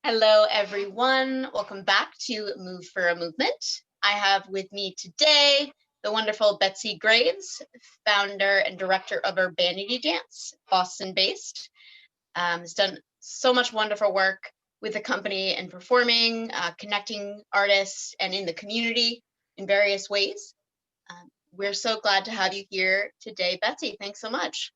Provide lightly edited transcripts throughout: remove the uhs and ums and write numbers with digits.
Hello, everyone. Welcome back to Move for a Movement. I have with me today the wonderful Betsi Graves, founder and director of Urbanity Dance, Boston-based. Has done so much wonderful work with the company and performing, connecting artists and in the community in various ways. We're so glad to have you here today, Betsi. Thanks so much.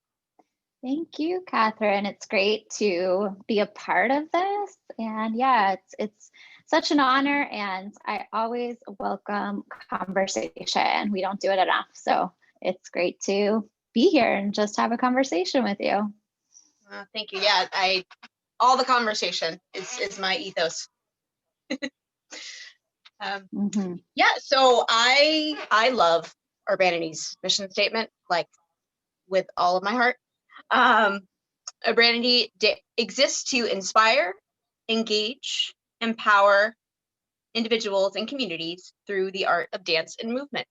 Thank you, Catherine. It's great to be a part of this. And yeah, it's such an honor, and I always welcome conversation. We don't do it enough. So it's great to be here and just have a conversation with you. Thank you. Yeah, all the conversation is my ethos. Yeah, so I love Urbanity's mission statement, like with all of my heart. Urbanity exists to inspire, engage, empower individuals and communities through the art of dance and movement.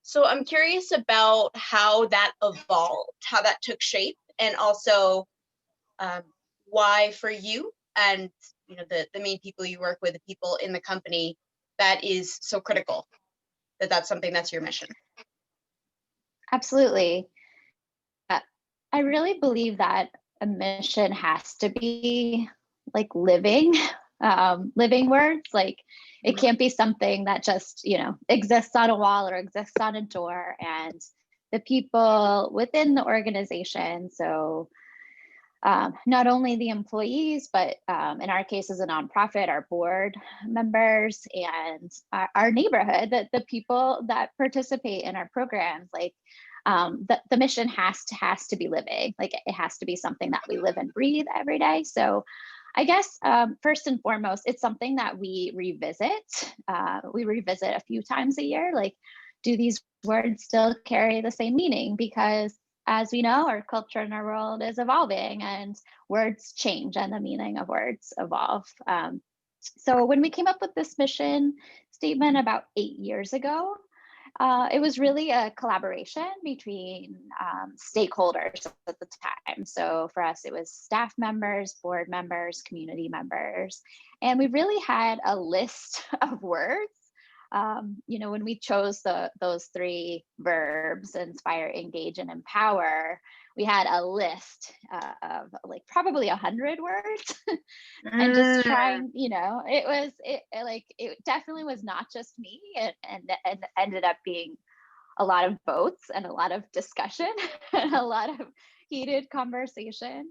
So I'm curious about how that evolved, how that took shape, and also why for you and the main people you work with, the people in the company, that is so critical, that's something that's your mission. Absolutely. I really believe that a mission has to be like living, living words. Like it can't be something that just, exists on a wall or exists on a door. And the people within the organization, so not only the employees, but in our case as a nonprofit, our board members and our neighborhood, the people that participate in our programs, like the mission has to be living. Like it has to be something that we live and breathe every day. So I guess first and foremost, it's something that we revisit. We revisit a few times a year. Like, do these words still carry the same meaning? Because as we know, our culture and our world is evolving, and words change and the meaning of words evolve. So when we came up with this mission statement about 8 years ago, it was really a collaboration between stakeholders at the time. So for us, it was staff members, board members, community members, and we really had a list of words. When we chose those three verbs, inspire, engage, and empower, we had a list of like probably 100 words and just trying, it definitely was not just me, and ended up being a lot of votes and a lot of discussion and a lot of heated conversation.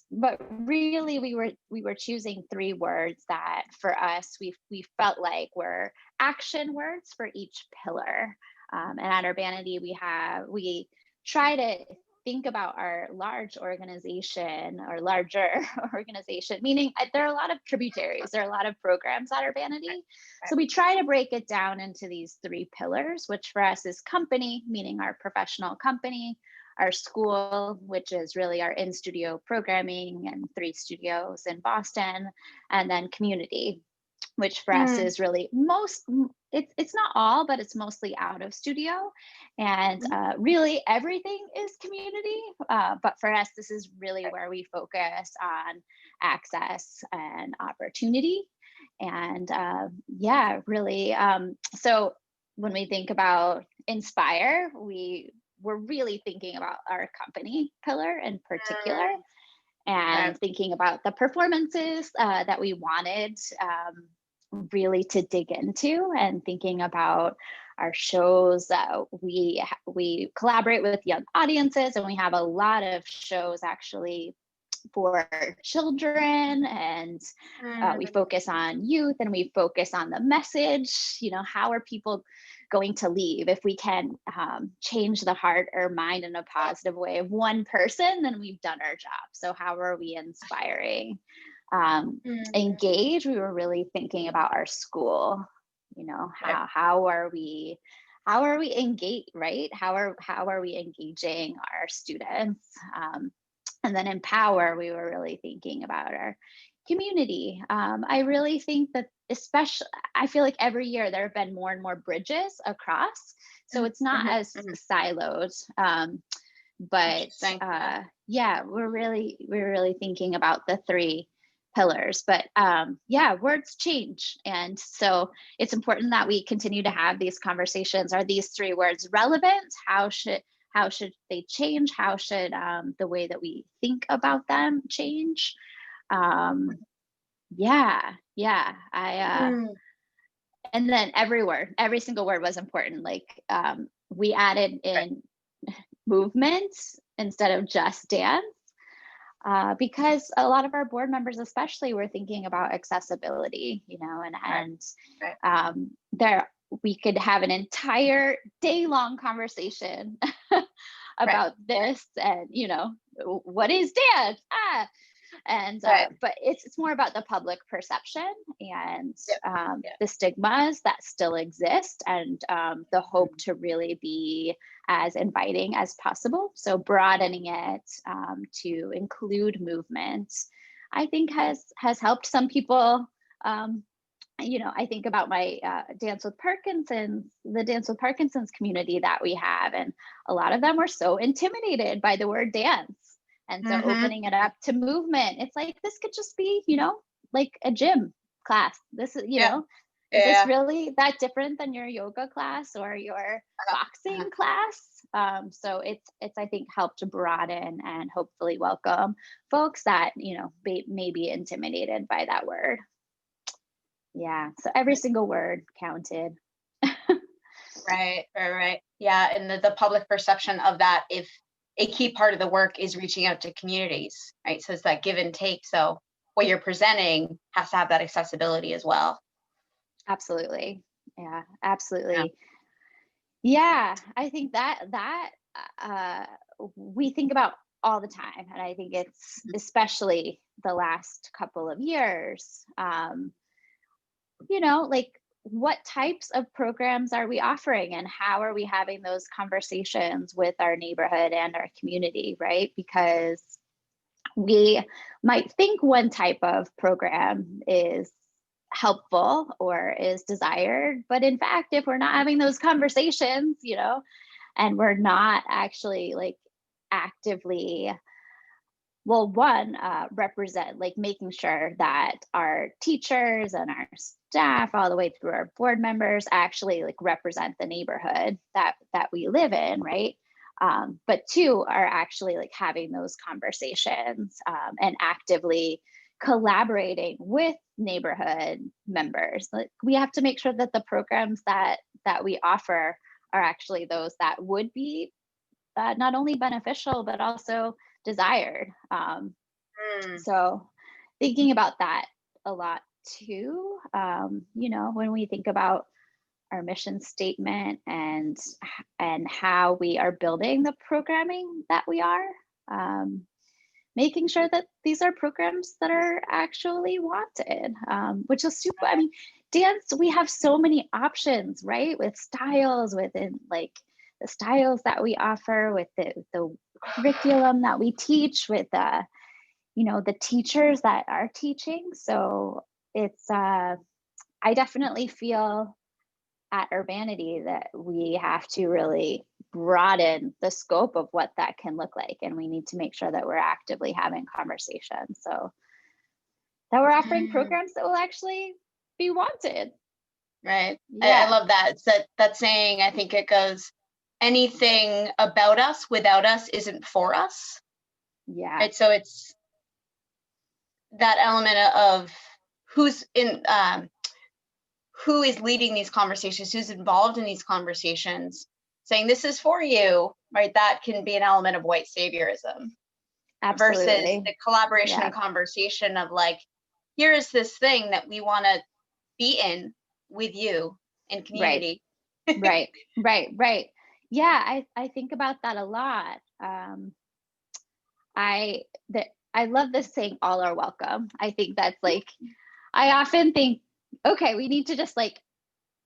But really we were choosing three words that for us we felt like were action words for each pillar. And at Urbanity we try to think about our large organization or larger organization, meaning there are a lot of tributaries, there are a lot of programs at Urbanity. So we try to break it down into these three pillars, which for us is company, meaning our professional company, our school, which is really our in-studio programming and 3 studios in Boston, and then community, which for us is really it's not all, but it's mostly out of studio. And really everything is community. But for us, this is really where we focus on access and opportunity. And really. So when we think about inspire, we're really thinking about our company pillar in particular, and thinking about the performances that we wanted really to dig into, and thinking about our shows. We collaborate with young audiences, and we have a lot of shows actually for children, and we focus on youth, and we focus on the message. How are people going to leave? If we can change the heart or mind in a positive way of one person, then we've done our job. So how are we inspiring? Engage, we were really thinking about our school. How are we engage, right? How are we engaging our students? And then empower, we were really thinking about our community. I really think that especially, I feel like every year there have been more and more bridges across. So it's not as siloed. But we're really thinking about the three pillars. But yeah, words change. And so it's important that we continue to have these conversations. Are these 3 words relevant? How should they change? How should the way that we think about them change? Yeah, and then every single word was important. Like we added in movement instead of just dance, because a lot of our board members especially were thinking about accessibility, and there we could have an entire day-long conversation about this, and what is dance, and but it's more about the public perception and the stigmas that still exist, and the hope to really be as inviting as possible. So broadening it to include movement, I think has helped some people. I think about my Dance with Parkinsons, the Dance with Parkinsons community that we have, and a lot of them were so intimidated by the word dance. And so opening it up to movement, it's like, this could just be, like a gym class. This is, is this really that different than your yoga class or your boxing class? So it's, I think, helped to broaden and hopefully welcome folks that, may be intimidated by that word. Yeah. So every single word counted. Right. Yeah. And the public perception of that, if a key part of the work is reaching out to communities, right? So it's that give and take. So what you're presenting has to have that accessibility as well. Absolutely. Yeah, absolutely. Yeah, I think that we think about all the time. And I think it's especially the last couple of years, like, what types of programs are we offering, and how are we having those conversations with our neighborhood and our community, right? Because we might think one type of program is helpful or is desired, but in fact, if we're not having those conversations, and we're not actually like actively, well, one, represent, like making sure that our teachers and our staff all the way through our board members actually like represent the neighborhood that we live in, right? But 2, are actually like having those conversations and actively collaborating with neighborhood members. Like, we have to make sure that the programs that we offer are actually those that would be not only beneficial, but also desired. So thinking about that a lot too, when we think about our mission statement and how we are building the programming that we are, making sure that these are programs that are actually wanted, which is super. I mean, dance, we have so many options, right? With styles, within like the styles that we offer, with the curriculum that we teach, with the teachers that are teaching. So it's I definitely feel at Urbanity that we have to really broaden the scope of what that can look like, and we need to make sure that we're actively having conversations, so that we're offering programs that will actually be wanted. Right. I love that. It's that saying, I think it goes, anything about us without us isn't for us. Yeah. Right. So it's that element of who's in, who is leading these conversations, who's involved in these conversations, saying this is for you, right? That can be an element of white saviorism. Absolutely. Versus the collaboration and conversation of like, here is this thing that we want to be in with you in community. Right. Yeah, I think about that a lot. I love this saying, all are welcome. I think that's like, I often think, okay, we need to just like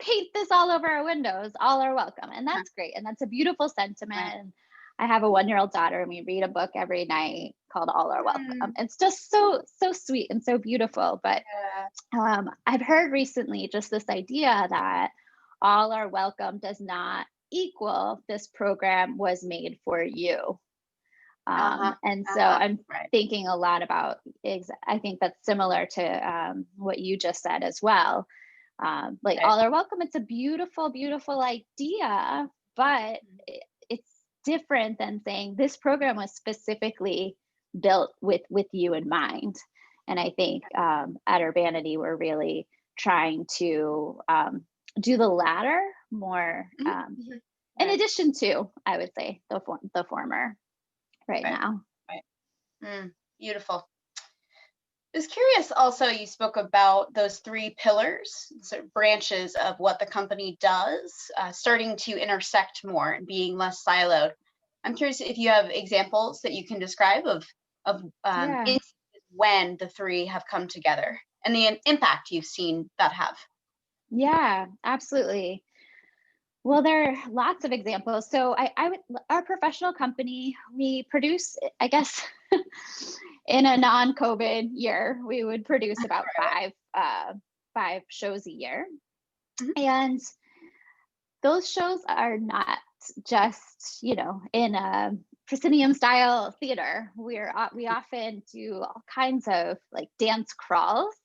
paint this all over our windows, all are welcome. And that's great. And that's a beautiful sentiment. I have a 1-year-old daughter, and we read a book every night called All Are Welcome. It's just so sweet and so beautiful. But I've heard recently just this idea that all are welcome does not equal this program was made for you. And so I'm right. thinking a lot about, I think that's similar to what you just said as well. Like Right. all are welcome. It's a beautiful, beautiful idea, but it's different than saying this program was specifically built with you in mind. And I think at Urbanity, we're really trying to do the latter more, Mhm. in Right. addition to, I would say, the former right Right. now. Right. Beautiful. I was curious also, you spoke about those three pillars, sort of branches of what the company does, starting to intersect more and being less siloed. I'm curious if you have examples that you can describe of Yeah. instances when the three have come together and the impact you've seen that have. Yeah, absolutely. Well, there are lots of examples. So our professional company, we produce, I guess, in a non-COVID year, we would produce about five shows a year. Mhm. And those shows are not just, in a proscenium style theater. We often do all kinds of like dance crawls.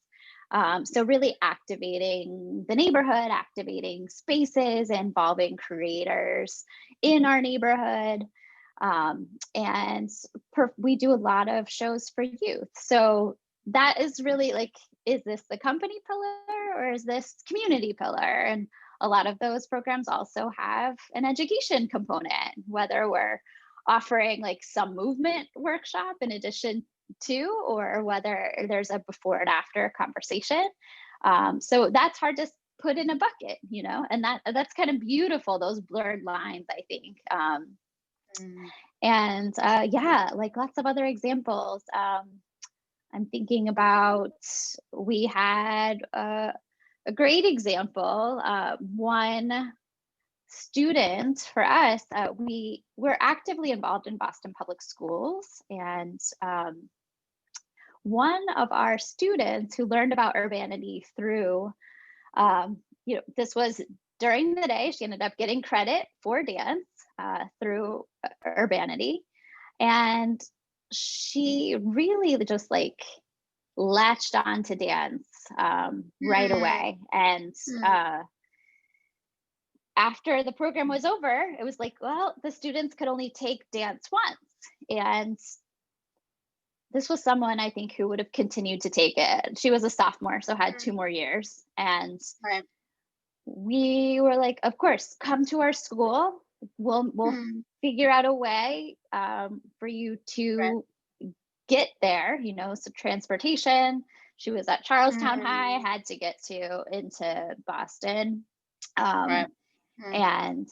So really activating the neighborhood, activating spaces, involving creators in our neighborhood. And we do a lot of shows for youth. So that is really like, is this the company pillar or is this community pillar? And a lot of those programs also have an education component, whether we're offering like some movement workshop in addition to, or whether there's a before and after conversation. So that's hard to put in a bucket, and that's kind of beautiful, those blurred lines, I think. Mm. And yeah, like lots of other examples. I'm thinking about, we had a great example. One student for us, we're actively involved in Boston Public Schools, and one of our students who learned about urbanity through, this was during the day, she ended up getting credit for dance through urbanity, and she really just like latched on to dance right away. And after the program was over, it was like, well, the students could only take dance once. And this was someone I think who would have continued to take it. She was a sophomore, so had 2 more years. And Right. we were like, of course, come to our school. We'll figure out a way for you to get there, so transportation. She was at Charlestown High, had to get into Boston. And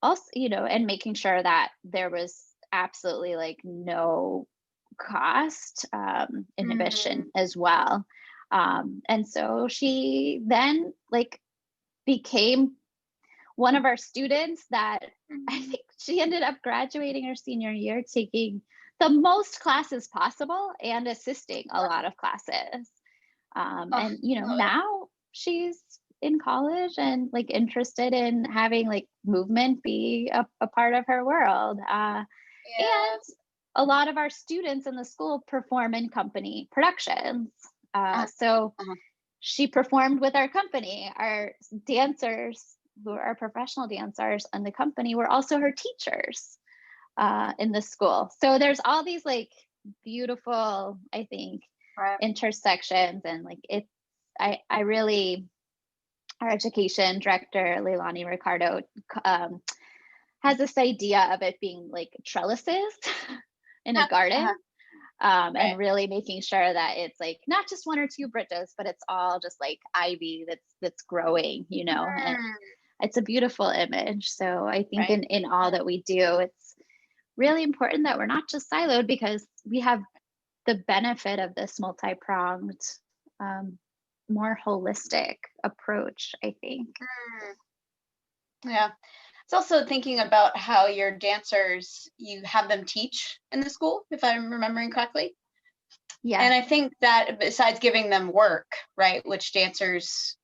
also, and making sure that there was absolutely like no cost inhibition as well. And so she then like became one of our students that I think she ended up graduating her senior year, taking the most classes possible and assisting a lot of classes. And now she's in college and like interested in having like movement be a part of her world. And a lot of our students in the school perform in company productions. So she performed with our company. Our dancers, who are professional dancers in the company, were also her teachers in the school. So there's all these like beautiful, I think, intersections, and like I really, our education director Leilani Ricardo has this idea of it being like trellises in a garden. And really making sure that it's like not just one or two bridges, but it's all just like ivy that's growing, and it's a beautiful image. So I think in all that we do, it's really important that we're not just siloed, because we have the benefit of this multi-pronged, more holistic approach, I think. Yeah. It's also thinking about how your dancers, you have them teach in the school, if I'm remembering correctly. Yeah. And I think that besides giving them work, right, which dancers,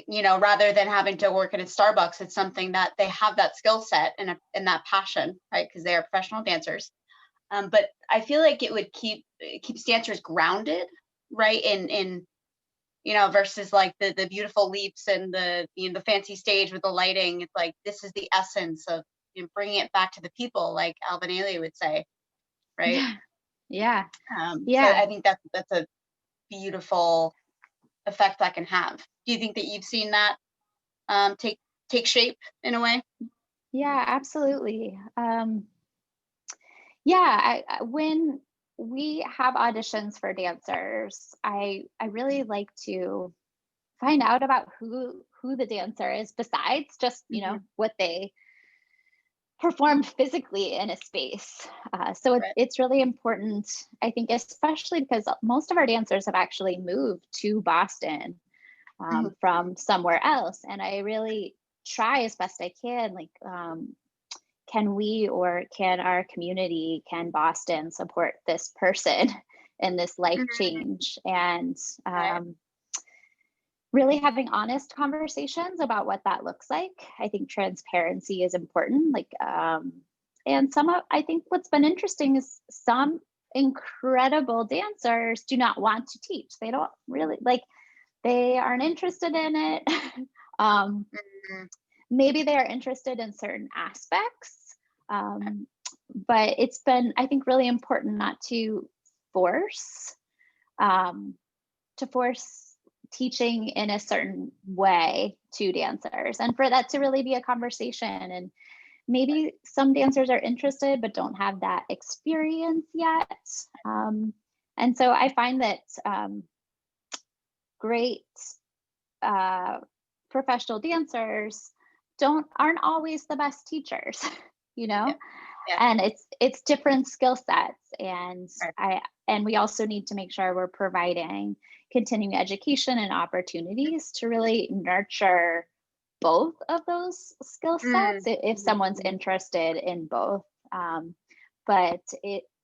rather than having to work at a Starbucks, it's something that they have that skill set and that passion, right, because they are professional dancers. But I feel like it keeps dancers grounded, right? In versus like the beautiful leaps and the fancy stage with the lighting. It's like this is the essence of bringing it back to the people, like Alvin Ailey would say, right? Yeah. So I think that's a beautiful effect that can have. Do you think that you've seen that take shape in a way? Yeah, absolutely. When we have auditions for dancers, I really like to find out about who the dancer is besides just what they performed physically in a space. So Right. it's really important, I think, especially because most of our dancers have actually moved to Boston from somewhere else, and I really try as best I can, like, can we or can our community, can Boston support this person in this life change? And really having honest conversations about what that looks like. I think transparency is important. And I think what's been interesting is some incredible dancers do not want to teach. They don't really they aren't interested in it. Maybe they are interested in certain aspects. But it's been, I think, really important not to force teaching in a certain way to dancers, and for that to really be a conversation. And maybe some dancers are interested but don't have that experience yet. And so I find that great professional dancers aren't always the best teachers, and it's different skill sets. And we also need to make sure we're providing continuing education and opportunities to really nurture both of those skill sets if someone's interested in both. But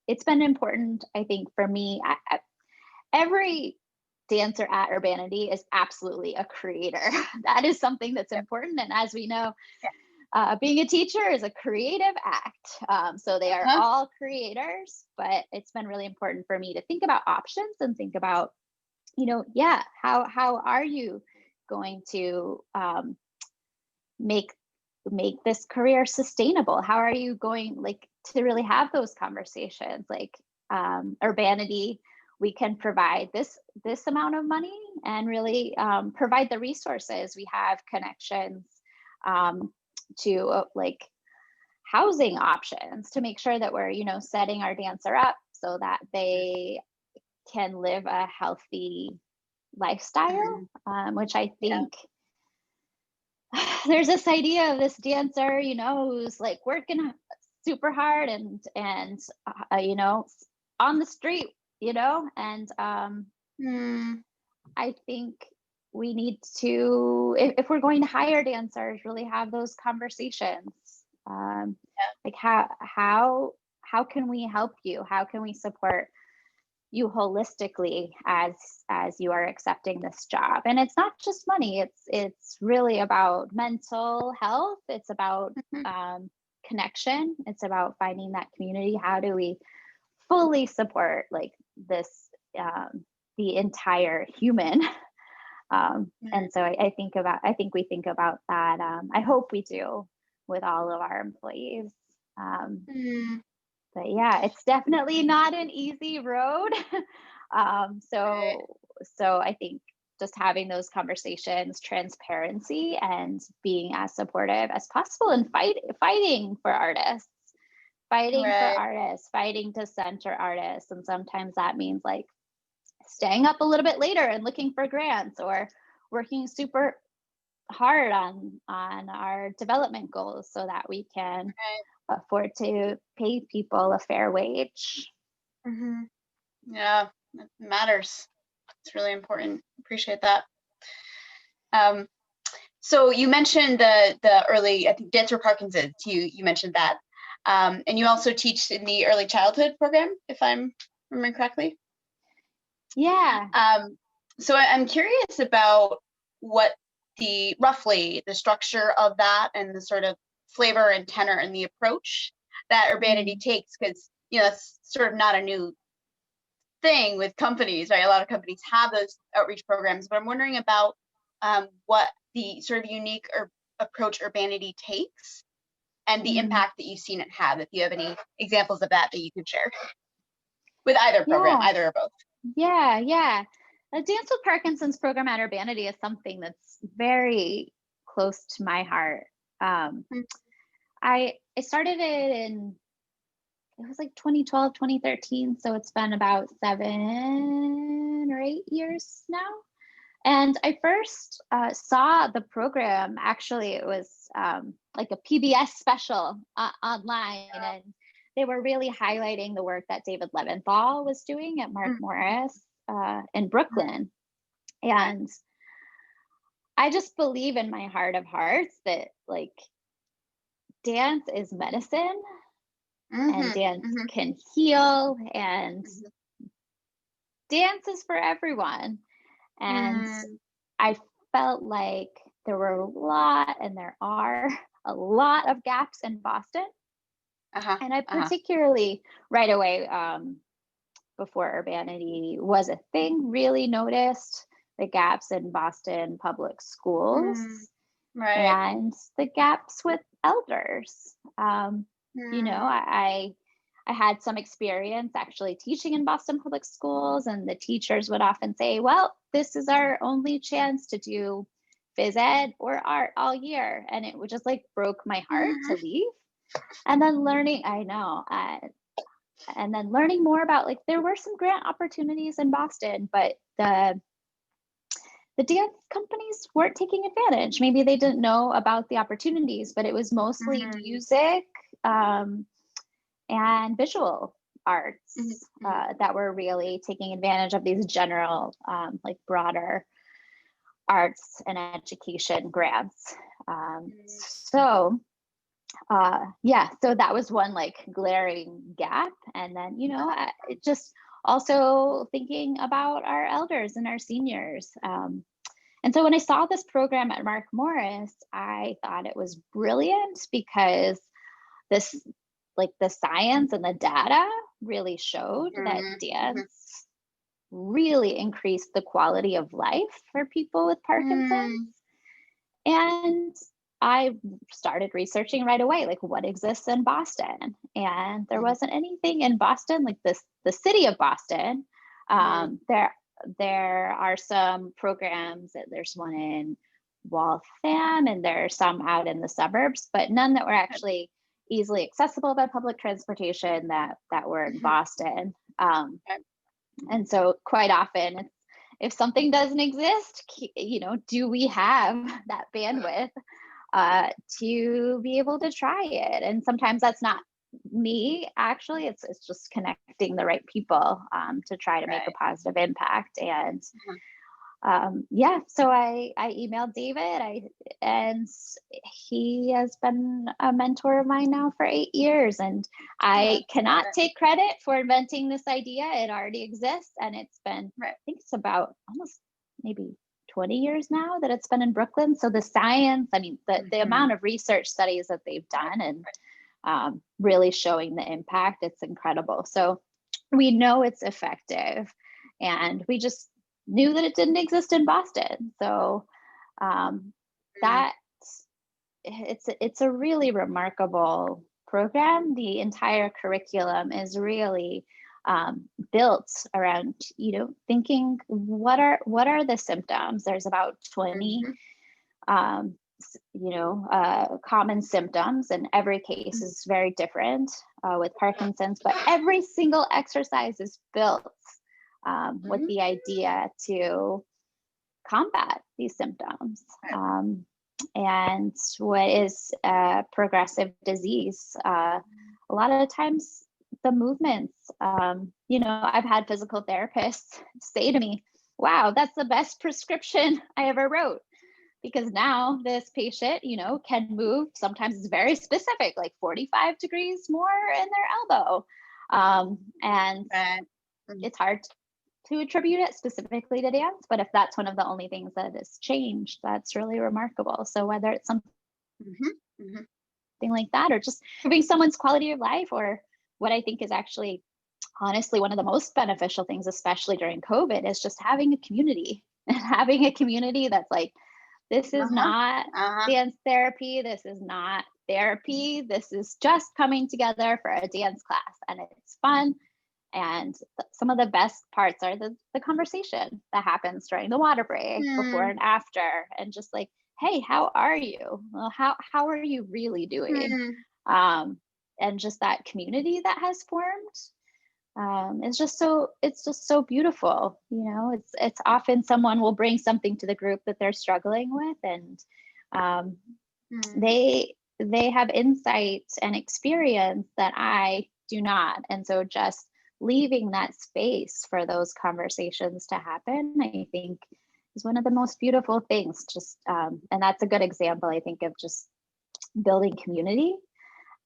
it's been important, I think, for me. Every dancer at Urbanity is absolutely a creator. That is something that's important. And as we know, being a teacher is a creative act. So they are all creators, but it's been really important for me to think about options and think about, how are you going to make this career sustainable? How are you going to really have those conversations? Urbanity, we can provide this amount of money and really provide the resources. We have connections to housing options to make sure that we're setting our dancer up so that they can live a healthy lifestyle, which I think there's this idea of this dancer who's working super hard and on the street, and I think we need to, if we're going to hire dancers, really have those conversations. How can we help you? How can we support you holistically as you are accepting this job? And it's not just money. It's really about mental health. It's about connection. It's about finding that community. How do we fully support this, the entire human? And so I think we think about that. I hope we do with all of our employees. But yeah, it's definitely not an easy road. So I think just having those conversations, transparency, and being as supportive as possible, and fighting for artists, fighting to center artists. And sometimes that means staying up a little bit later and looking for grants, or working super hard on our development goals so that we can afford to pay people a fair wage. Yeah, it matters. It's really important. Appreciate that. So you mentioned the early, I think, Dancer Parkinsons. You mentioned that, and you also teach in the early childhood program, if I'm remembering correctly. Yeah. So I'm curious about what roughly the structure of that and the sort of flavor and tenor and the approach that Urbanity takes, because that's sort of not a new thing with companies, right? A lot of companies have those outreach programs, but I'm wondering about what the sort of unique approach Urbanity takes and the impact that you've seen it have, if you have any examples of that you could share with either program, either or both. Yeah. The Dance with Parkinson's program at Urbanity is something that's very close to my heart. I started it it was like 2012, 2013. So it's been about 7 or 8 years now. And I first saw the program, actually, it was like a PBS special online. And they were really highlighting the work that David Leventhal was doing at Mark Morris in Brooklyn. And I just believe in my heart of hearts that like dance is medicine and dance can heal, and dance is for everyone. And I felt like there were there are a lot of gaps in Boston. And I particularly right away, before Urbanity was a thing, really noticed the gaps in Boston public schools and the gaps with elders. I had some experience actually teaching in Boston public schools, and the teachers would often say, well, this is our only chance to do phys ed or art all year. And it would just like broke my heart to leave. And then learning, and then learning more about like, there were some grant opportunities in Boston, but the dance companies weren't taking advantage. Maybe they didn't know about the opportunities, but it was mostly music and visual arts that were really taking advantage of these general, like broader arts and education grants. So that was one like glaring gap. And then, it just also thinking about our elders and our seniors. And so when I saw this program at Mark Morris, I thought it was brilliant because the science and the data really showed that dance really increased the quality of life for people with Parkinson's. And I started researching right away, like what exists in Boston. And there wasn't anything in Boston, like the city of Boston. There are some programs, there's one in Waltham, and there are some out in the suburbs, but none that were actually easily accessible by public transportation that were in Boston. And so quite often, if something doesn't exist, do we have that bandwidth to be able to try it? And sometimes that's not me, actually, it's just connecting the right people to try to make a positive impact. And so I emailed David, and he has been a mentor of mine now for 8 years. And I cannot take credit for inventing this idea. It already exists, and it's been, I think it's about almost maybe 20 years now that it's been in Brooklyn. So the science, the amount of research studies that they've done and really showing the impact, it's incredible. So we know it's effective, and we just knew that it didn't exist in Boston. So that it's a really remarkable program. The entire curriculum is really built around, thinking what are the symptoms. There's about 20 common symptoms, and every case is very different with Parkinson's, but every single exercise is built with the idea to combat these symptoms. And what is a progressive disease, a lot of times the movements, I've had physical therapists say to me, wow, that's the best prescription I ever wrote. Because now this patient, can move. Sometimes it's very specific, like 45 degrees more in their elbow. And it's hard to attribute it specifically to dance, but if that's one of the only things that has changed, that's really remarkable. So whether it's something like that, or just improving someone's quality of life, or what I think is actually honestly one of the most beneficial things, especially during COVID, is just having a community and having a community that's like, this is Uh-huh. not Uh-huh. dance therapy. This is not therapy. This is just coming together for a dance class, and it's fun. And some of the best parts are the conversation that happens during the water break, before Hmm. and after, and just like, hey, how are you? Well, how are you really doing? Hmm. Um, and just that community that has formed, it's just so beautiful. It's often someone will bring something to the group that they're struggling with, and um, Hmm. they have insight and experience that I do not. And so just leaving that space for those conversations to happen, I think, is one of the most beautiful things. Just and that's a good example, I think, of just building community.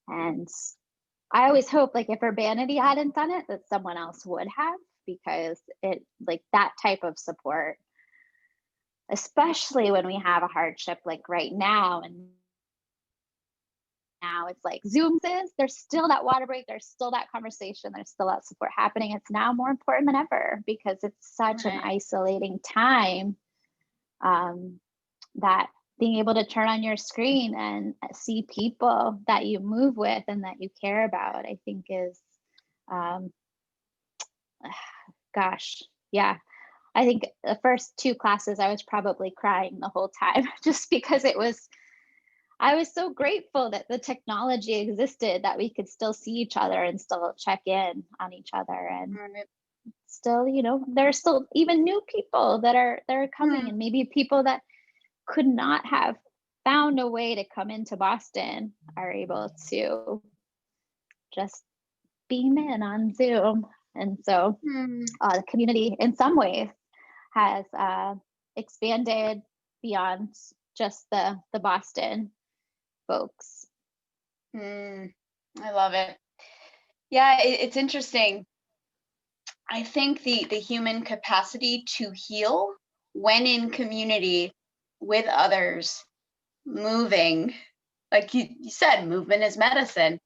And I always hope, like, if Urbanity hadn't done it, that someone else would have, because it, like, that type of support, especially when we have a hardship like right now, and now it's like Zooms is, there's still that water break, there's still that conversation, there's still that support happening. It's now more important than ever, because it's such an Right. isolating time, that being able to turn on your screen and see people that you move with and that you care about, I think is, um, gosh, yeah. I think the first two classes, I was probably crying the whole time, just because I was so grateful that the technology existed, that we could still see each other and still check in on each other. And Right. still, there are still even new people that are coming, Hmm. and maybe people that could not have found a way to come into Boston are able to just beam in on Zoom. And so Hmm. the community in some ways has expanded beyond just the Boston folks. Hmm. I love it. Yeah, it's interesting. I think the human capacity to heal when in community with others, moving, like you said, movement is medicine,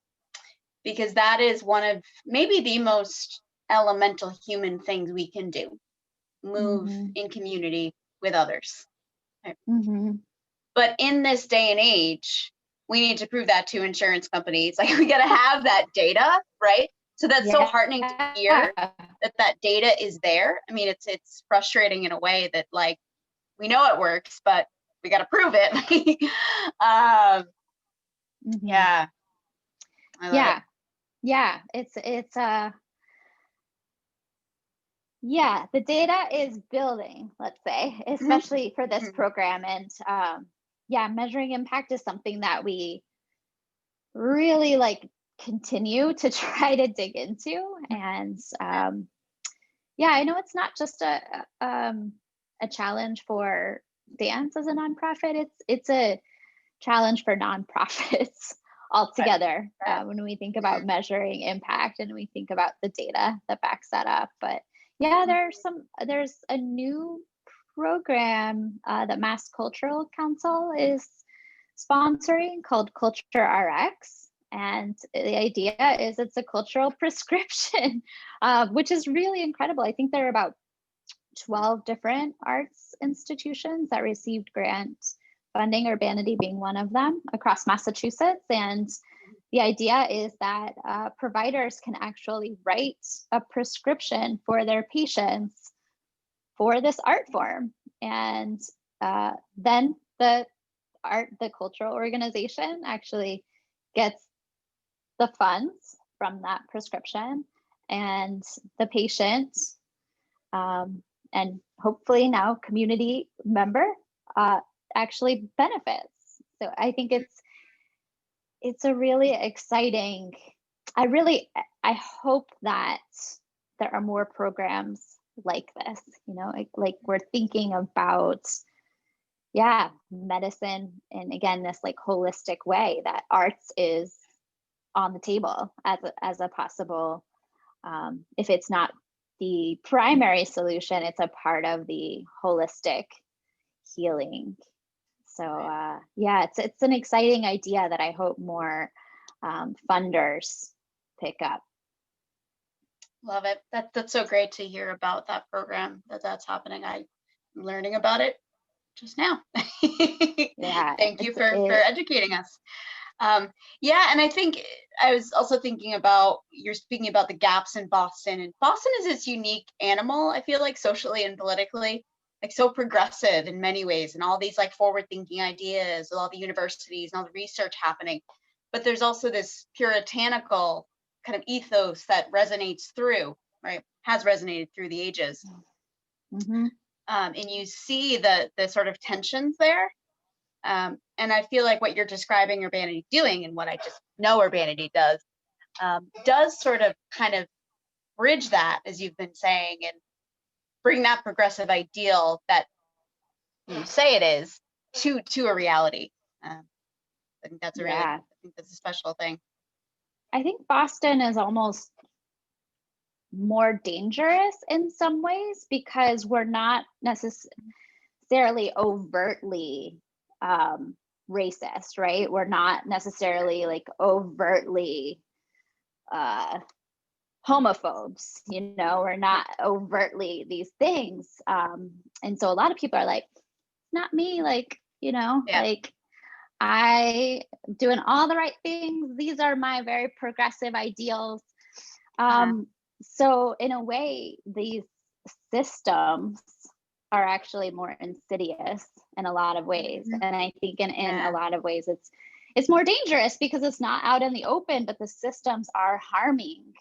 because that is one of maybe the most elemental human things we can do, move Mm-hmm. in community with others. Right? Mm-hmm. But in this day and age, we need to prove that to insurance companies. Like, we got to have that data, right? So that's so Yeah. heartening to hear that data is there. I mean, it's frustrating in a way that, like, we know it works, but we got to prove it. Mm-hmm. Yeah, I love it. Yeah. Yeah. It's yeah, the data is building, let's say, Mhm. especially for this Mhm. program. And yeah, measuring impact is something that we really like continue to try to dig into. And yeah, I know it's not just a challenge for dance as a nonprofit. It's a challenge for nonprofits Right, altogether, right. when we think about measuring impact and we think about the data that backs that up. But yeah, there's a new program that Mass Cultural Council is sponsoring, called Culture RX. And the idea is it's a cultural prescription, which is really incredible. I think there are about 12 different arts institutions that received grant funding, Urbanity being one of them, across Massachusetts. And the idea is that providers can actually write a prescription for their patients for this art form. And then the cultural organization actually gets the funds from that prescription, and the patient, um, and hopefully now community member, uh, actually benefits. So I think it's a really exciting. I hope that there are more programs like this. Like we're thinking about, yeah, medicine, and again, this like holistic way that arts is on the table as a possible, if it's not the primary solution, it's a part of the holistic healing. So yeah, it's an exciting idea that I hope more funders pick up. Love it. That's so great to hear about that program, that's happening. I'm learning about it just now. Yeah, Thank you for educating us. Um, yeah, and I think I was also thinking about, you're speaking about the gaps in Boston, and Boston is this unique animal, I feel like, socially and politically, like so progressive in many ways, and all these like forward thinking ideas with all the universities and all the research happening. But there's also this puritanical kind of ethos that resonates through, right? Has resonated through the ages. Mm-hmm. And you see the sort of tensions there. And I feel like what you're describing Urbanity doing, and what I just know Urbanity does sort of kind of bridge that, as you've been saying, and bring that progressive ideal that you say it is to a reality. I think that's Yeah. I think that's a special thing. I think Boston is almost more dangerous in some ways because we're not necessarily overtly racist, right? We're not necessarily like overtly homophobes, we're not overtly these things. And so a lot of people are like, not me, like, Yeah. like I doing all the right things. These are my very progressive ideals. So in a way, these systems are actually more insidious in a lot of ways. Mhm. And I think in Yeah. a lot of ways it's more dangerous because it's not out in the open, but the systems are harming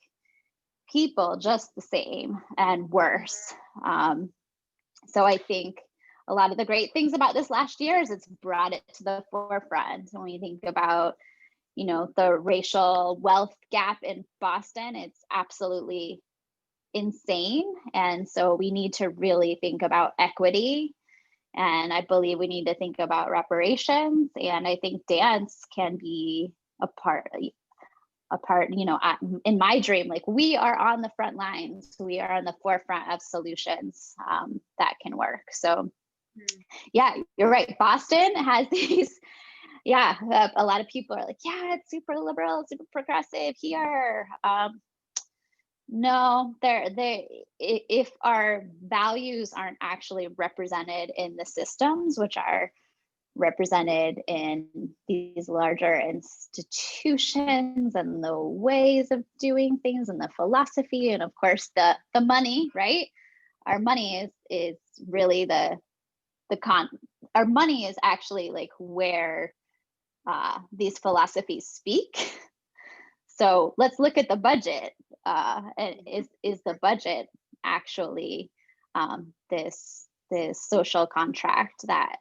people just the same and worse. So I think a lot of the great things about this last year is it's brought it to the forefront. When you think about, the racial wealth gap in Boston, it's absolutely insane. And so we need to really think about equity. And I believe we need to think about reparations. And I think dance can be a part, in my dream, like we are on the front lines, we are on the forefront of solutions that can work. So yeah, you're right, Boston has these a lot of people are like, yeah, it's super liberal, super progressive here. No, if our values aren't actually represented in the systems, which are represented in these larger institutions and the ways of doing things and the philosophy, and of course the money, right? Our money is really our money is actually like where these philosophies speak. So let's look at the budget. And is the budget actually this social contract that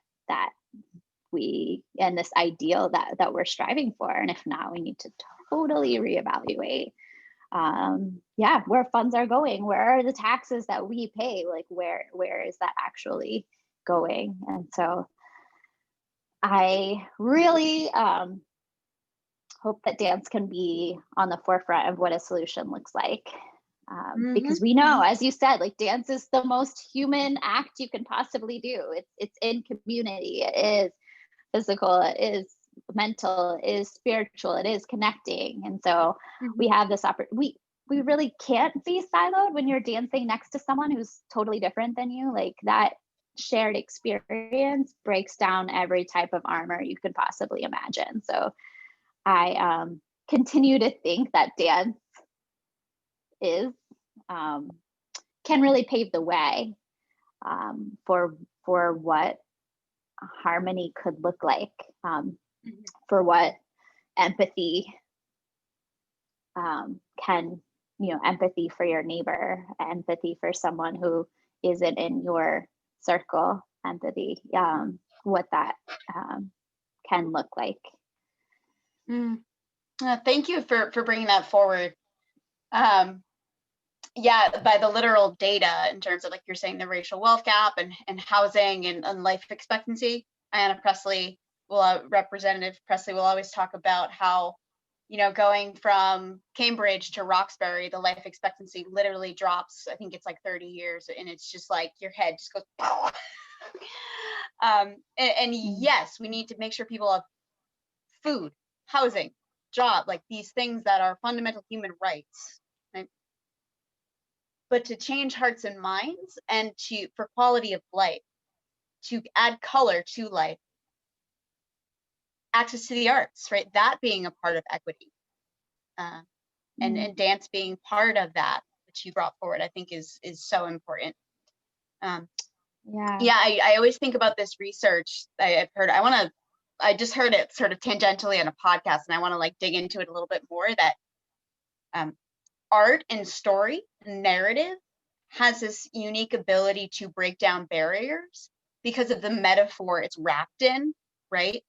we, and this ideal that we're striving for? And if not, we need to totally reevaluate where funds are going. Where are the taxes that we pay? Like where is that actually going? And so I really hope that dance can be on the forefront of what a solution looks like. Because we know, as you said, like dance is the most human act you can possibly do. It's in community. It is physical. It is mental. It is spiritual. It is connecting. And so we have this opportunity. We really can't be siloed when you're dancing next to someone who's totally different than you. Like that shared experience breaks down every type of armor you could possibly imagine. So I continue to think that dance can really pave the way for what harmony could look like, for what empathy can, empathy for your neighbor, empathy for someone who isn't in your circle, empathy, what that can look like. Thank you for bringing that forward. By the literal data in terms of, like you're saying, the racial wealth gap and housing and life expectancy. Representative Presley will always talk about how, going from Cambridge to Roxbury, the life expectancy literally drops. I think it's like 30 years, and it's just like your head just goes. And yes, we need to make sure people have food, housing, job, like these things that are fundamental human rights. Right? but to change hearts and minds, and for quality of life, to add color to life, access to the arts, right? That being a part of equity, and dance being part of that, which you brought forward, I think is so important. I always think about this research I've heard. I just heard it sort of tangentially on a podcast, and I want to like dig into it a little bit more, that art and story and narrative has this unique ability to break down barriers because of the metaphor it's wrapped in, right?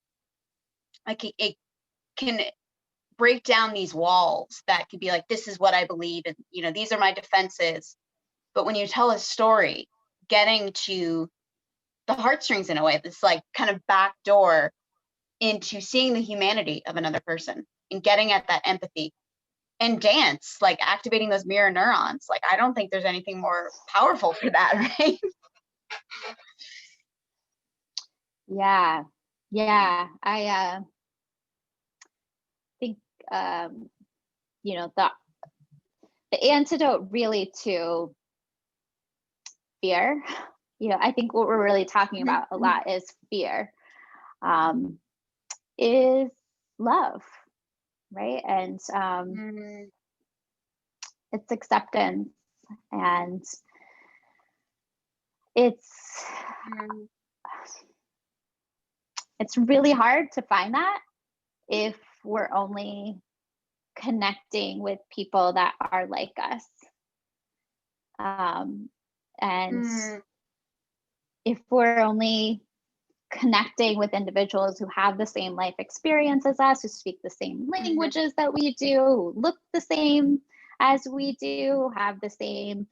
Like it can break down these walls that could be like, this is what I believe, and these are my defenses. But when you tell a story, getting to the heartstrings in a way, this like kind of back door into seeing the humanity of another person and getting at that empathy. And dance, like activating those mirror neurons, like I don't think there's anything more powerful for that, right? Yeah. I think the antidote really to fear, I think what we're really talking about a lot is fear, is love, right? And it's acceptance, and it's really hard to find that if we're only connecting with people that are like us. And if we're only connecting with individuals who have the same life experience as us, who speak the same languages that we do, who look the same as we do, have the same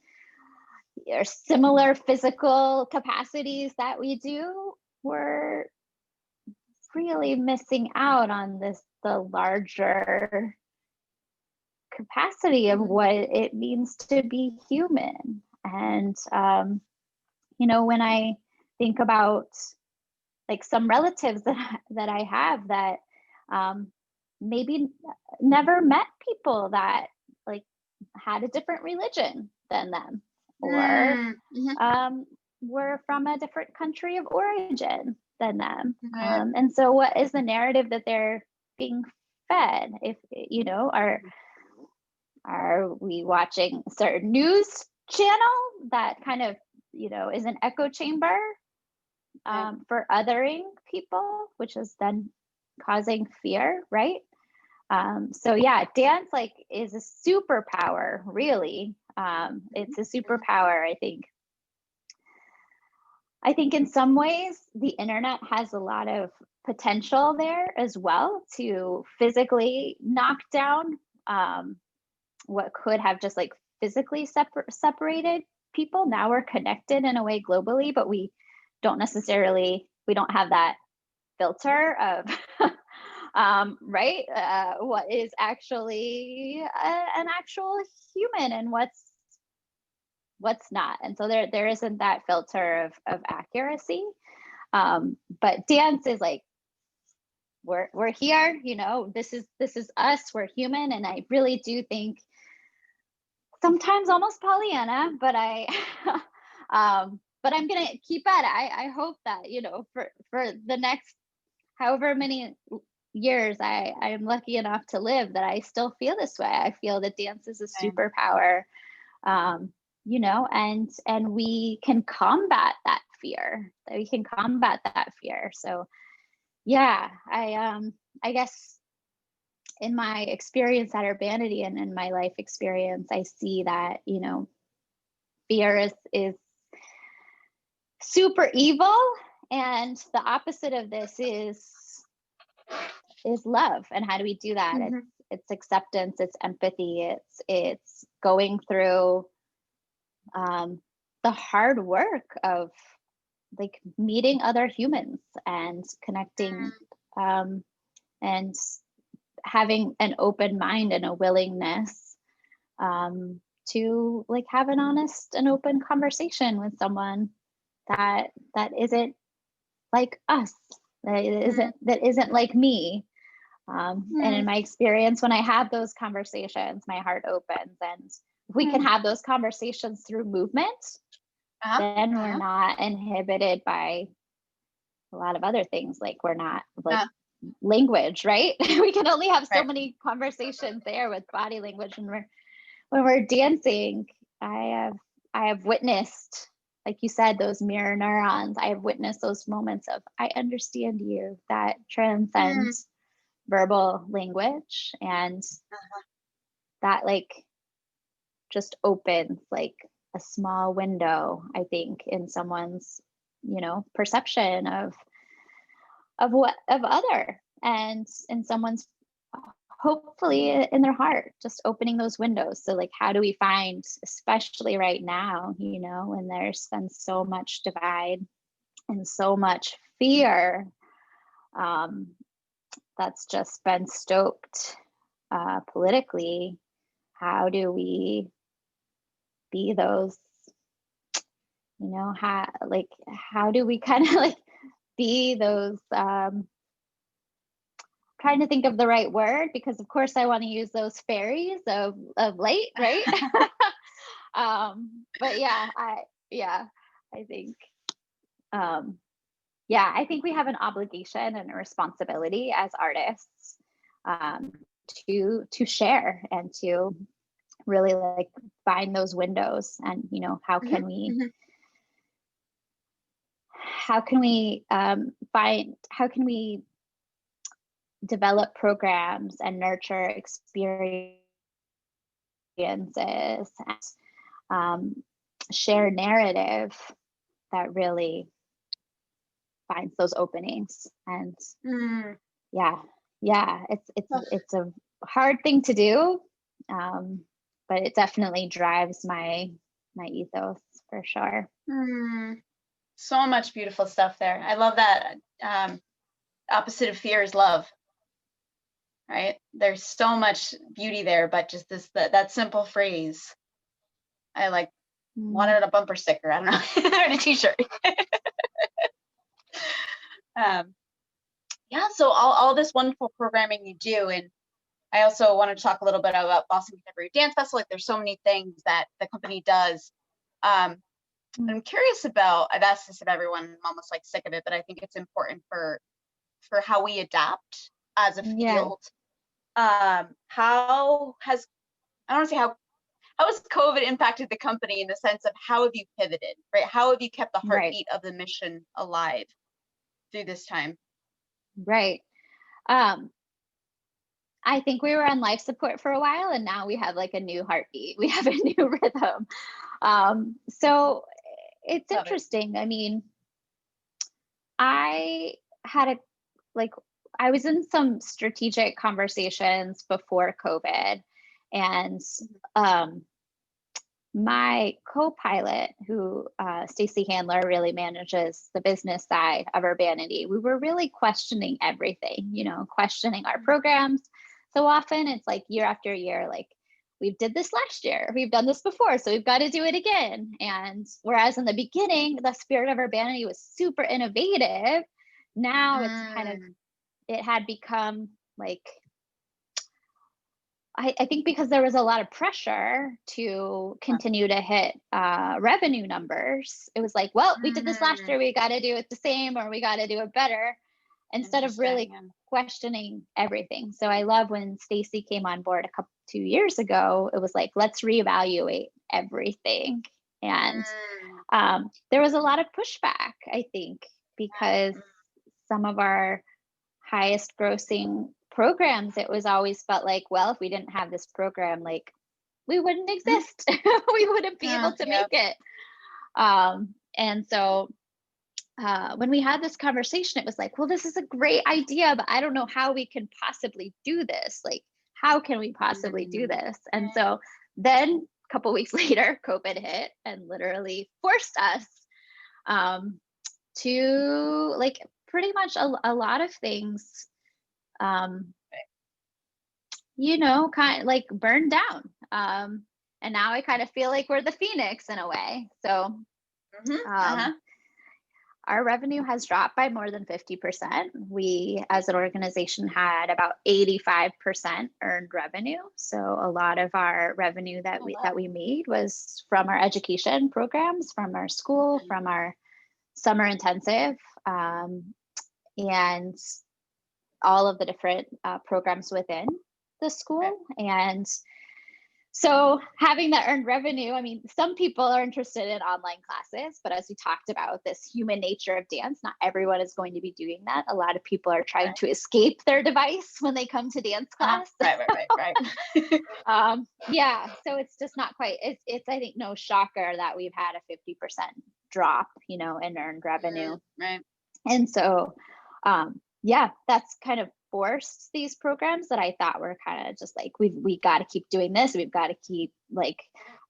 or similar physical capacities that we do, we're really missing out on the larger capacity of what it means to be human. And when I think about like some relatives that I have that maybe never met people that like had a different religion than them, or were from a different country of origin than them. And so what is the narrative that they're being fed? If are we watching a certain news channel that kind of is an echo chamber for othering people, which is then causing fear, right? So yeah, dance like is a superpower, really. It's a superpower. I think in some ways the internet has a lot of potential there as well to physically knock down what could have just like physically separated people. Now we're connected in a way globally, but we don't have that filter of right, what is actually an actual human and what's not. And so there isn't that filter of accuracy. But dance is like, we're here, this is us, we're human. And I really do think sometimes almost Pollyanna, but but I'm gonna keep at it. I hope that for the next however many years I am lucky enough to live, that I still feel this way. I feel that dance is a superpower, and we can combat that fear. So yeah, I guess in my experience at Urbanity and in my life experience, I see that fear is super evil, and the opposite of this is love. And how do we do that? It's acceptance, it's empathy, it's going through the hard work of like meeting other humans and connecting, and having an open mind and a willingness to like have an honest and open conversation with someone that isn't like us, that isn't like me. And in my experience, when I have those conversations, my heart opens, and we can have those conversations through movement, then we're not inhibited by a lot of other things. Like we're not like language, right? We can only have so many conversations there with body language. And when we're dancing, I have witnessed, like you said, those mirror neurons. I have witnessed those moments of, I understand you, that transcends verbal language. And that like just opens like a small window, I think, in someone's, perception of other, and in someone's, hopefully in their heart, just opening those windows. So like, how do we find, especially right now, when there's been so much divide and so much fear that's just been stoked politically, how do we be those, how do we kind of like be those, trying to think of the right word, because of course I want to use those fairies of light, right? But I think, I think we have an obligation and a responsibility as artists to share and to really like find those windows. And how can we develop programs and nurture experiences and share narrative that really finds those openings. And it's a hard thing to do, but it definitely drives my ethos for sure. So much beautiful stuff there. I love that. Opposite of fear is love, right? There's so much beauty there, but just that simple phrase, I like wanted a bumper sticker, I don't know, or a t-shirt. So all this wonderful programming you do, and I also want to talk a little bit about Boston Contemporary Dance Festival. Like there's so many things that the company does. I'm curious about, I've asked this of everyone, I'm almost like sick of it, but I think it's important for how we adapt as a field. How has COVID impacted the company in the sense of how have you pivoted, right? How have you kept the heartbeat of the mission alive through this time? Right. I think we were on life support for a while, and now we have like a new heartbeat. We have a new rhythm. So it's interesting. I mean, I was in some strategic conversations before COVID, and my co-pilot, who Stacy Handler really manages the business side of Urbanity, we were really questioning everything, questioning our programs. So often it's like year after year, like we did this last year, we've done this before, so we've got to do it again. And whereas in the beginning, the spirit of Urbanity was super innovative, now it's kind of, it had become like, I think because there was a lot of pressure to continue to hit revenue numbers, it was like, well, we did this last year, we got to do it the same, or we got to do it better, instead of really questioning everything. So I love when Stacy came on board 2 years ago, it was like, let's reevaluate everything. And there was a lot of pushback, I think, because some of our highest grossing programs, it was always felt like, well, if we didn't have this program, like we wouldn't exist. We wouldn't be able to make it. And so when we had this conversation, it was like, well, this is a great idea, but I don't know how we can possibly do this. Like, how can we possibly do this? And so then a couple weeks later, COVID hit and literally forced us to like pretty much a lot of things, kind of like burned down. And now I kind of feel like we're the Phoenix in a way. So Our revenue has dropped by more than 50%. We, as an organization, had about 85% earned revenue. So a lot of our revenue that we made was from our education programs, from our school, from our summer intensive, and all of the different programs within the school. And so having that earned revenue, I mean, some people are interested in online classes, but as we talked about, this human nature of dance, not everyone is going to be doing that. A lot of people are trying to escape their device when they come to dance class. Right. Yeah, so it's just not quite, it's I think no shocker that we've had a 50% drop, you know, in earned revenue. Right. And so, yeah, that's kind of forced these programs that I thought were kind of just like, we got to keep doing this. We've got to keep like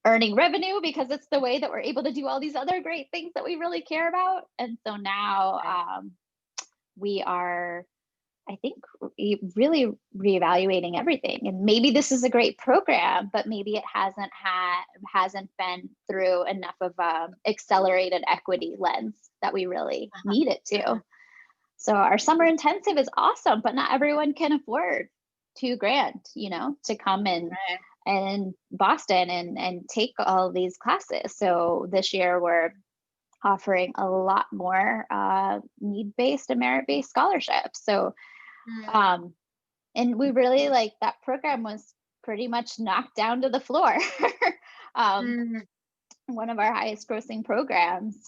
earning revenue because it's the way that we're able to do all these other great things that we really care about. And so now we are, I think, really reevaluating everything. And maybe this is a great program, but maybe it hasn't been through enough of accelerated equity lens that we really need it to. So our summer intensive is awesome, but not everyone can afford $2,000, you know, to come in and Boston and take all of these classes. So this year we're offering a lot more need-based and merit-based scholarships. So, and we really like that program was pretty much knocked down to the floor. One of our highest grossing programs.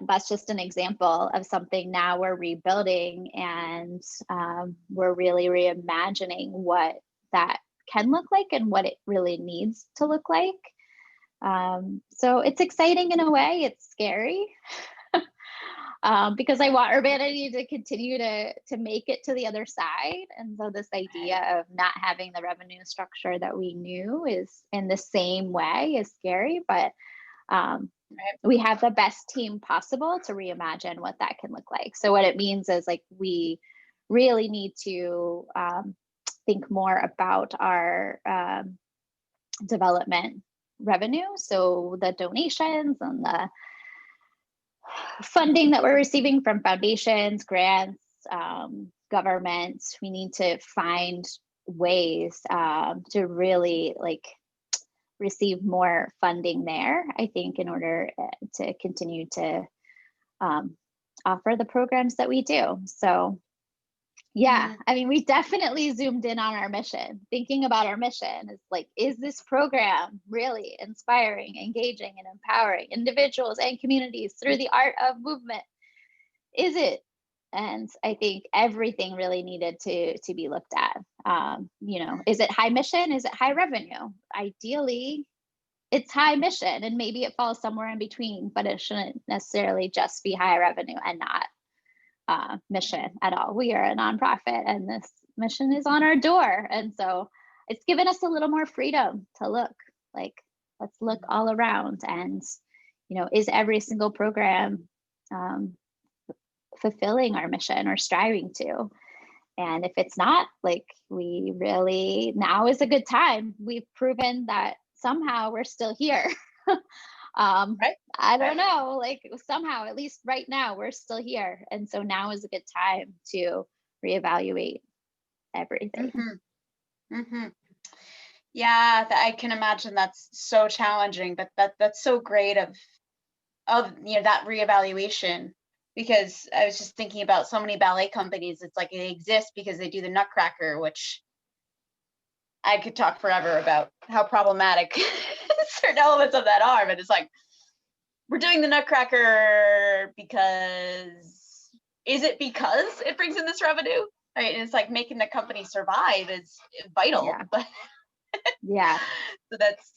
That's just an example of something now we're rebuilding, and we're really reimagining what that can look like and what it really needs to look like. So it's exciting in a way, it's scary because I want Urbanity to continue to make it to the other side. And so this idea of not having the revenue structure that we knew is in the same way is scary, but we have the best team possible to reimagine what that can look like. So what it means is like we really need to think more about our development revenue. So the donations and the funding that we're receiving from foundations, grants, government, we need to find ways to really like receive more funding there, I think, in order to continue to offer the programs that we do. So yeah, I mean, we definitely zoomed in on our mission. Thinking about our mission is like, is this program really inspiring, engaging, and empowering individuals and communities through the art of movement? Is it? And I think everything really needed to be looked at. You know, is it high mission? Is it high revenue? Ideally, it's high mission, and maybe it falls somewhere in between, but it shouldn't necessarily just be high revenue and not mission at all. We are a nonprofit, and this mission is on our door. And so it's given us a little more freedom to look, like, let's look all around, and, you know, is every single program fulfilling our mission or striving to? And if it's not, like, we really, now is a good time. We've proven that somehow we're still here. I don't know, like somehow, at least right now, we're still here. And so now is a good time to reevaluate everything. Yeah, I can imagine that's so challenging, but that's so great of you know, that reevaluation. Because I was just thinking about so many ballet companies, it's like they exist because they do the Nutcracker, which I could talk forever about how problematic certain elements of that are, but it's like, we're doing the Nutcracker because, is it because it brings in this revenue? Right? And it's like making the company survive is vital, but so that's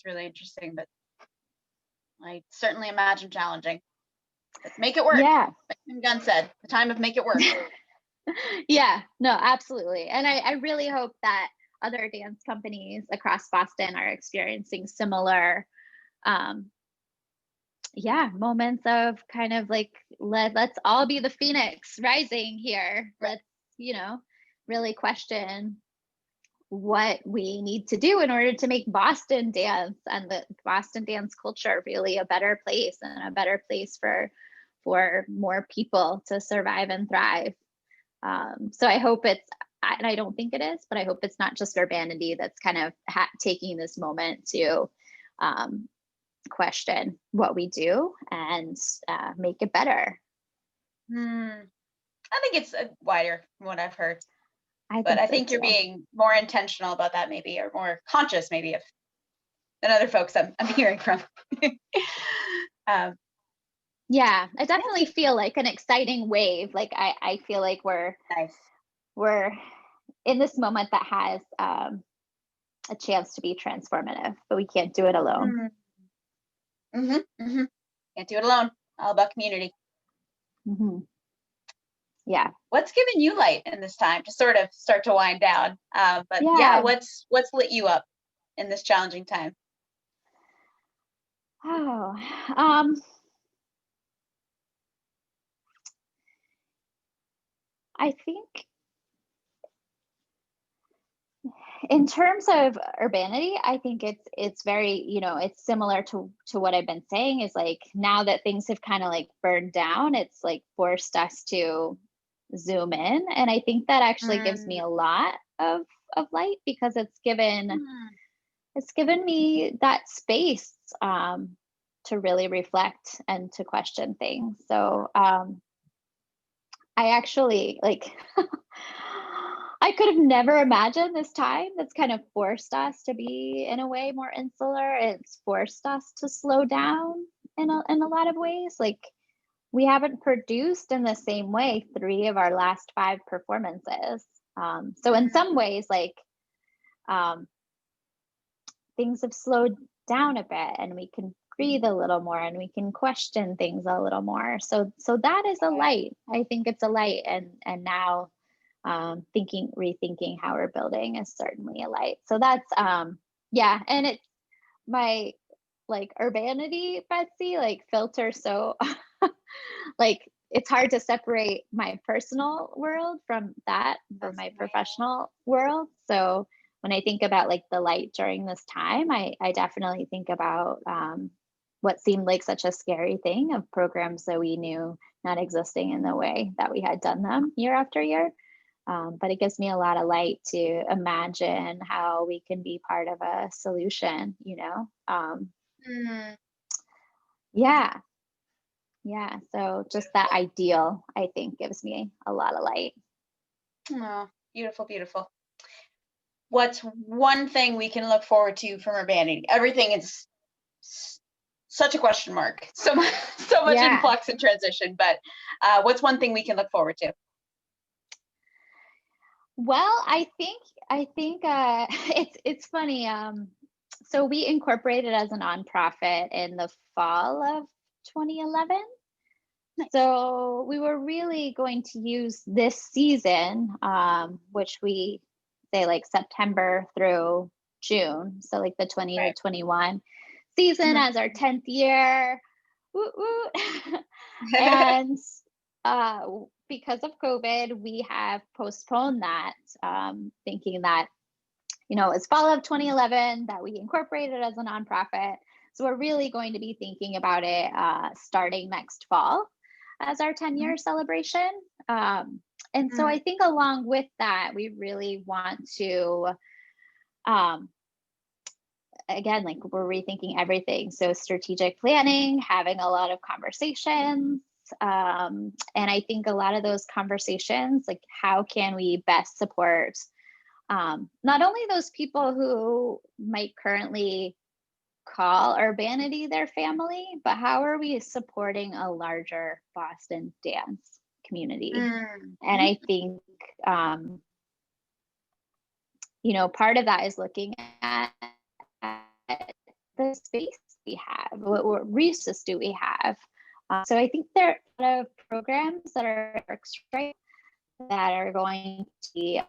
really interesting, but I certainly imagine challenging. Let's make it work. Yeah. Like Tim Gunn said, the time of make it work. Yeah, no, absolutely. And I really hope that other dance companies across Boston are experiencing similar moments of kind of like, let's all be the phoenix rising here. Let's, you know, really question what we need to do in order to make Boston dance and the Boston dance culture really a better place, and a better place for more people to survive and thrive. So I hope it's, and I don't think it is, but I hope it's not just Urbanity that's kind of taking this moment to question what we do and make it better. I think it's wider from what I've heard. But I think you're being more intentional about that, maybe, or more conscious, maybe, than other folks I'm hearing from. Yeah, I definitely feel like an exciting wave. Like I feel like we're in this moment that has a chance to be transformative, but we can't do it alone. Can't do it alone. All about community. Yeah. What's given you light in this time to sort of start to wind down? What's lit you up in this challenging time? I think in terms of Urbanity, I think it's very, it's similar to what I've been saying, is like, now that things have kind of like burned down, it's like forced us to zoom in. And I think that actually gives me a lot of light, because it's given me that space to really reflect and to question things. So I actually, like, I could have never imagined this time that's kind of forced us to be, in a way, more insular. It's forced us to slow down in a lot of ways. Like, we haven't produced in the same way 3 of our last 5 performances. So in some ways, like, things have slowed down a bit, and we can breathe a little more, and we can question things a little more. So that is a light. I think it's a light, and now rethinking how we're building is certainly a light. So that's and it's my, like, Urbanity Betsy, like, filter. So like, it's hard to separate my personal world from my professional world. So when I think about, like, the light during this time, I definitely think about what seemed like such a scary thing, of programs that we knew not existing in the way that we had done them year after year. But it gives me a lot of light to imagine how we can be part of a solution, Yeah. So just that ideal, I think, gives me a lot of light. Oh, beautiful, beautiful. What's one thing we can look forward to from Urbanity? Everything is such a question mark. So much in flux and transition. But what's one thing we can look forward to? Well, I think it's funny. So we incorporated as a nonprofit in the fall of 2011. Nice. So we were really going to use this season, which we say, like, September through June. So like the 20 to 21 season as our 10th year. Woot woot. And because of COVID, we have postponed that, thinking that, it's fall of 2011 that we incorporated as a nonprofit. So we're really going to be thinking about it starting next fall as our 10-year celebration. And so I think along with that, we really want to, again, like, we're rethinking everything. So strategic planning, having a lot of conversations. And I think a lot of those conversations, like, how can we best support not only those people who might currently call Urbanity their family, but how are we supporting a larger Boston dance community? And I think, part of that is looking at the space we have. What resources do we have? So I think there are a lot of programs that are extra, that are going to be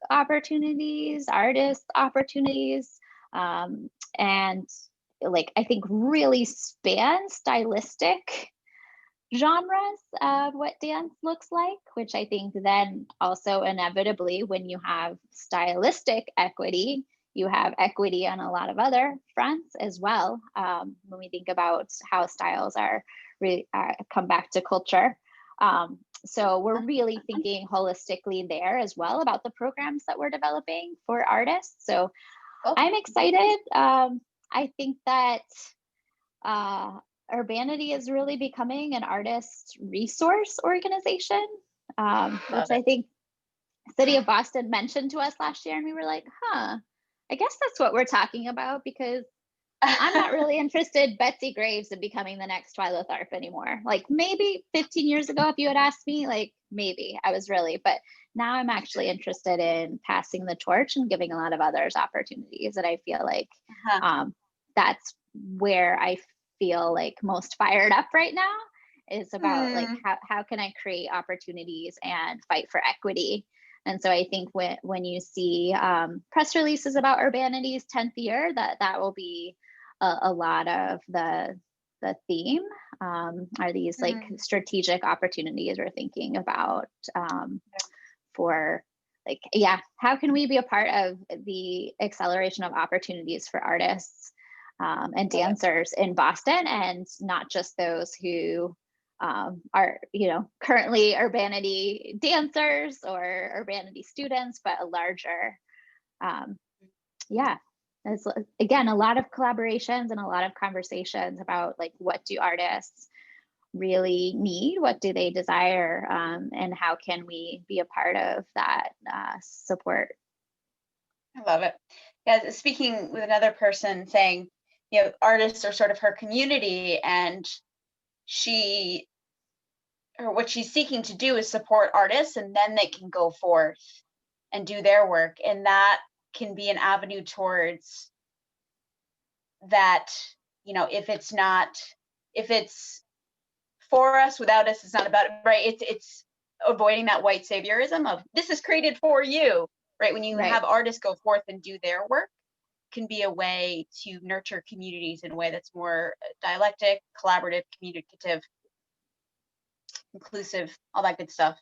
opportunities, artist opportunities, and, like, I think really span stylistic, genres of what dance looks like, which I think then also inevitably, when you have stylistic equity, you have equity on a lot of other fronts as well. When we think about how styles are come back to culture. So we're really thinking holistically there as well about the programs that we're developing for artists. So I'm excited. I think that Urbanity is really becoming an artist resource organization, which I think City of Boston mentioned to us last year, and we were like, huh, I guess that's what we're talking about, because I'm not really interested Betsi Graves in becoming the next Twyla Tharp anymore. Like maybe 15 years ago, if you had asked me, like maybe I was really, but now I'm actually interested in passing the torch and giving a lot of others opportunities. And I feel like that's where I feel like most fired up right now, is about like how can I create opportunities and fight for equity. And so I think when you see press releases about Urbanity's 10th year, that will be a lot of the theme, are these like strategic opportunities we're thinking about for like, yeah, how can we be a part of the acceleration of opportunities for artists and dancers in Boston, and not just those who are, you know, currently Urbanity dancers or Urbanity students, but a larger, yeah. There's, again, a lot of collaborations and a lot of conversations about like, what do artists really need? What do they desire? And how can we be a part of that support? I love it. Yeah, speaking with another person saying, you know, artists are sort of her community, and what she's seeking to do is support artists, and then they can go forth and do their work. And that can be an avenue towards that, you know, if it's for us, without us, it's not about it, right? It's avoiding that white saviorism of this is created for you, right? When you have artists go forth and do their work, can be a way to nurture communities in a way that's more dialectic, collaborative, communicative, inclusive, all that good stuff.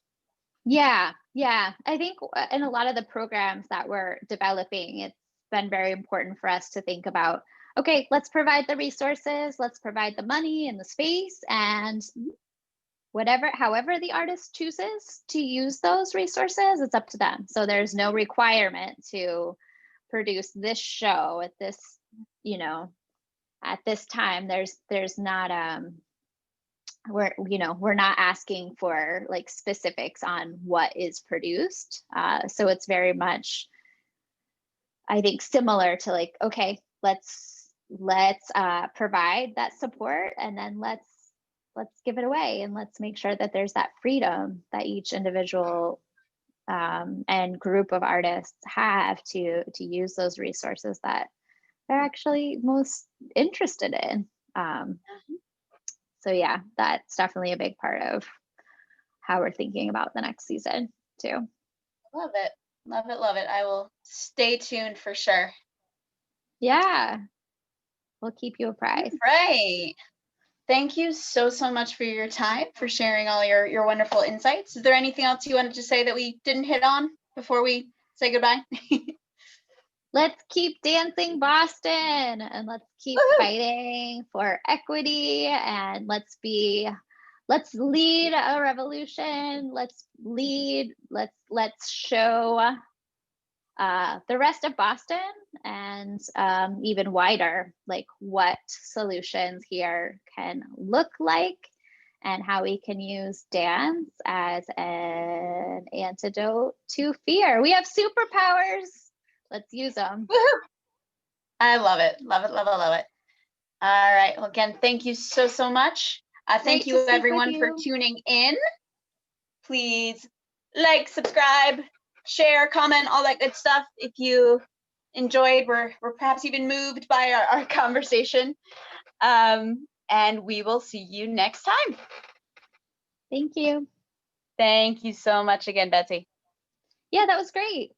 Yeah. I think in a lot of the programs that we're developing, it's been very important for us to think about, okay, let's provide the resources, let's provide the money and the space, and however the artist chooses to use those resources, it's up to them. So there's no requirement to produce this show at this, you know, at this time. There's not we're not asking for like specifics on what is produced. So it's very much, I think, similar to like, okay, let's provide that support, and then let's give it away, and let's make sure that there's that freedom that each individual and group of artists have to use those resources that they're actually most interested in. So yeah, that's definitely a big part of how we're thinking about the next season too. Love it. I will stay tuned for sure. Yeah, we'll keep you apprised. Right. Thank you so much for your time, for sharing all your wonderful insights. Is there anything else you wanted to say that we didn't hit on before we say goodbye? Let's keep dancing Boston, and let's keep fighting for equity, and let's lead a revolution. Let's show the rest of Boston and even wider, like what solutions here can look like, and how we can use dance as an antidote to fear. We have superpowers. Let's use them. I love it. Love it. All right. Well, again, thank you so much. Thank you everyone for tuning in. Please like, subscribe, share, comment, all that good stuff. If you enjoyed, we're perhaps even moved by our conversation. And we will see you next time. Thank you. Thank you so much again, Betsi. Yeah, that was great.